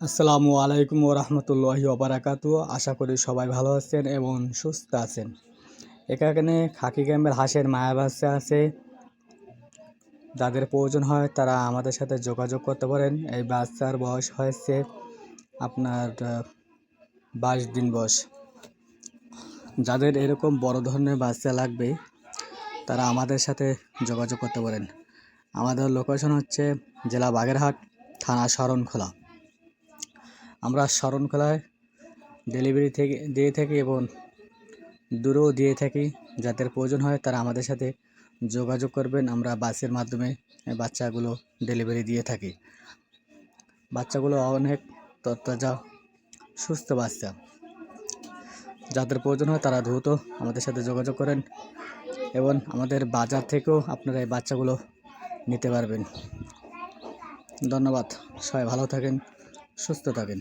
আসসালামু আলাইকুম ওয়া রাহমাতুল্লাহি ওয়া বারাকাতুহু। আশা করি সবাই ভালো আছেন এবং সুস্থ আছেন। এখানে খাকি ক্যাম্পের হাঁসের মায়া বাচ্চা আছে। যাদের প্রয়োজন হয় তারা আমাদের সাথে যোগাযোগ করতে পারেন। এই বাচ্চার বয়স হয়েছে আপনার 22 দিন বয়স। যাদের এরকম বড় ধরনের বাচ্চা লাগবে তারা আমাদের সাথে যোগাযোগ করতে পারেন। আমাদের লোকেশন হচ্ছে জেলা বাগেরহাট, থানা শরণখোলা। আমরা শরণখোলায় ডেলিভারি দিয়ে থাকি এবং দূরেও দিয়ে থাকি। যাদের প্রয়োজন হয় তারা আমাদের সাথে যোগাযোগ করবেন। আমরা বাসের মাধ্যমে বাচ্চাগুলো ডেলিভারি দিয়ে থাকি। বাচ্চাগুলো অনেক তরতাজা সুস্থ বাচ্চা। যাদের প্রয়োজন হয় তারা দ্রুত আমাদের সাথে যোগাযোগ করেন এবং আমাদের বাজার থেকেও আপনারা এই বাচ্চাগুলো নিতে পারবেন। ধন্যবাদ। সবাই ভালো থাকেন, সুস্থ থাকেন।